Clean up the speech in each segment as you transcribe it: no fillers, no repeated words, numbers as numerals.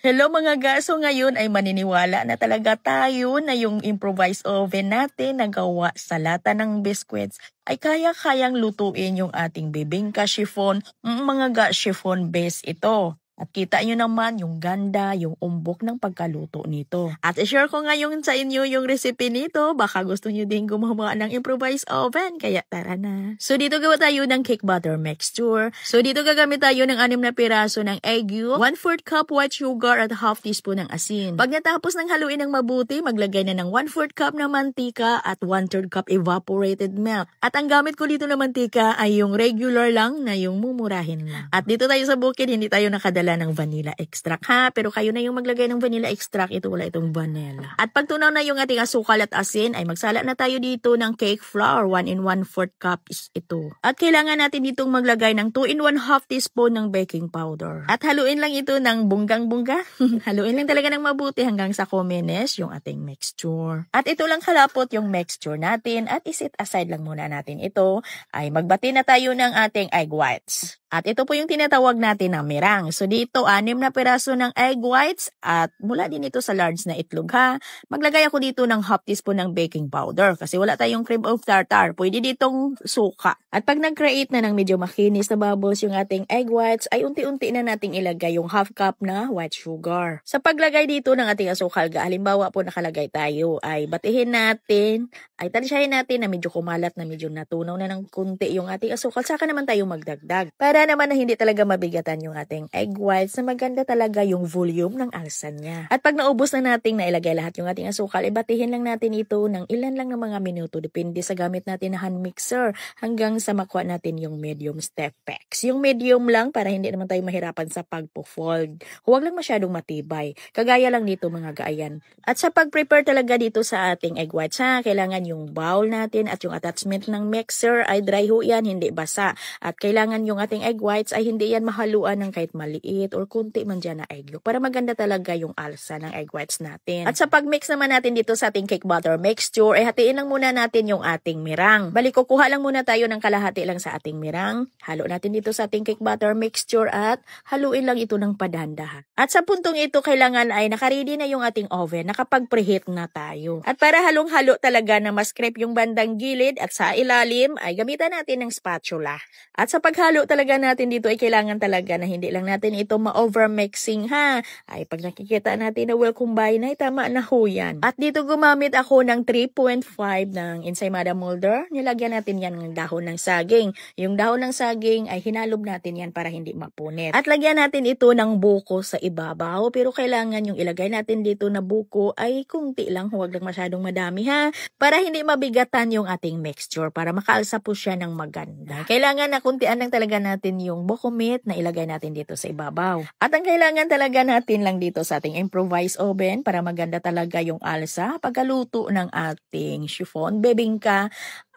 Hello mga gaso, ngayon ay maniniwala na talaga tayo na yung improvised oven natin na gawa sa lata ng biscuits ay kaya-kayang lutuin yung ating bibingka chiffon, mga chiffon base ito. At kita nyo naman yung ganda, yung umbok ng pagkaluto nito. At i-share ko ngayon sa inyo yung recipe nito. Baka gusto nyo din gumawa ng improvised oven, kaya tara na. So dito gawa tayo ng cake butter mixture. So dito gagamit tayo ng 6 na piraso ng egg yolk, 1/4 cup white sugar at half teaspoon ng asin. Pag natapos ng haluin ng mabuti, maglagay na ng 1/4 cup na mantika at 1/3 cup evaporated milk. At ang gamit ko dito na mantika ay yung regular lang na yung mumurahin lang. At dito tayo sa bukid, hindi tayo nakadala ng vanilla extract ha, pero kayo na yung maglagay ng vanilla extract, ito wala itong vanilla. At pag tunaw na yung ating asukal at asin, ay magsala na tayo dito ng cake flour, 1 and 1/4 cup is ito. At kailangan natin ditong maglagay ng 2 and 1/2 teaspoon ng baking powder. At haluin lang ito ng bunggang-bungga. Haluin lang talaga ng mabuti hanggang sa kuminis yung ating mixture. At ito lang kalapot yung mixture natin at isit aside lang muna natin ito, ay magbati na tayo ng ating egg whites. At ito po yung tinatawag natin na mirang. So dito, 6 na piraso ng egg whites at mula din ito sa large na itlog ha. Maglagay ako dito ng half teaspoon ng baking powder kasi wala tayong cream of tartar. Pwede ditong suka. At pag nag-create na ng medyo makinis na bubbles yung ating egg whites, ay unti-unti na nating ilagay yung half cup na white sugar. Sa paglagay dito ng ating asukal, halimbawa po nakalagay tayo, ay batihin natin, ay tansyahin natin na medyo kumalat na medyo natunaw na ng kunti yung ating asukal. Saka naman tayo magdagdag. Para naman na hindi talaga mabigatan yung ating egg whites, na maganda talaga yung volume ng alsan niya. At pag naubos na nating nailagay lahat yung ating asukal, ibatihin lang natin ito ng ilan lang ng mga minuto. Depende sa gamit natin na hand mixer hanggang sa makuha natin yung medium step peaks. Yung medium lang para hindi naman tayo mahirapan sa pagpo-fold. Huwag lang masyadong matibay. Kagaya lang dito mga gaayan. At sa pag-prepare talaga dito sa ating egg whites ha, kailangan yung bowl natin at yung attachment ng mixer ay dry ho yan, hindi basa. At kailangan yung ating egg whites ay hindi yan mahaluan ng kahit maliit or kunti man dyan na egg yolk para maganda talaga yung alsa ng egg whites natin. At sa pag-mix naman natin dito sa ating cake butter mixture, ay hatiin lang muna natin yung ating mirang. Bali, kukuha lang muna tayo ng kalahati lang sa ating mirang. Halo natin dito sa ating cake butter mixture at haluin lang ito ng padandahan. At sa puntong ito, kailangan ay nakaready na yung ating oven, nakapag-preheat na tayo. At para halong-halo talaga na mas crepe yung bandang gilid at sa ilalim, ay gamitan natin ng spatula. At sa paghalo talaga natin dito ay kailangan talaga na hindi lang natin ito ma-overmixing ha. Ay pag nakikita natin na well combine ay tama na ho yan. At dito gumamit ako ng 3.5 ng ensaymada molder. Nilagyan natin yan ng dahon ng saging. Yung dahon ng saging ay hinalob natin yan para hindi mapunit. At lagyan natin ito ng buko sa ibabaw. Pero kailangan yung ilagay natin dito na buko ay kunti lang. Huwag lang masyadong madami ha. Para hindi mabigatan yung ating mixture. Para makaalsa po siya ng maganda. Kailangan na kuntian lang talaga natin yung buko meat na ilagay natin dito sa ibabaw. At ang kailangan talaga natin lang dito sa ating improvised oven para maganda talaga yung alsa pagkaluto ng ating chiffon bebingka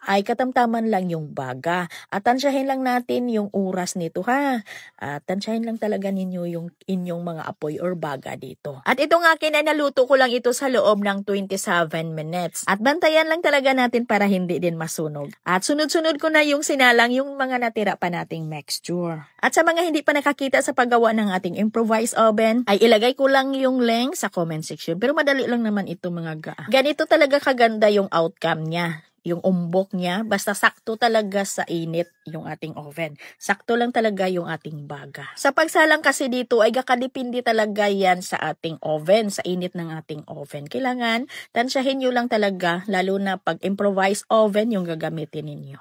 ay katamtaman lang yung baga. At tansyahin lang natin yung oras nito ha. At tansyahin lang talaga ninyo yung inyong mga apoy or baga dito. At itong akin ay naluto ko lang ito sa loob ng 27 minutes. At bantayan lang talaga natin para hindi din masunog. At sunod-sunod ko na yung sinalang yung mga natira pa nating mixture. At sa mga hindi pa nakakita sa paggawa ng ating improvised oven, ay ilagay ko lang yung link sa comment section. Pero madali lang naman ito mga ga. Ganito talaga kaganda yung outcome niya. Yung umbok niya, basta sakto talaga sa init yung ating oven. Sakto lang talaga yung ating baga. Sa pagsalang kasi dito ay kakadipindi talaga yan sa ating oven, sa init ng ating oven. Kailangan tansyahin nyo lang talaga, lalo na pag improvised oven yung gagamitin ninyo.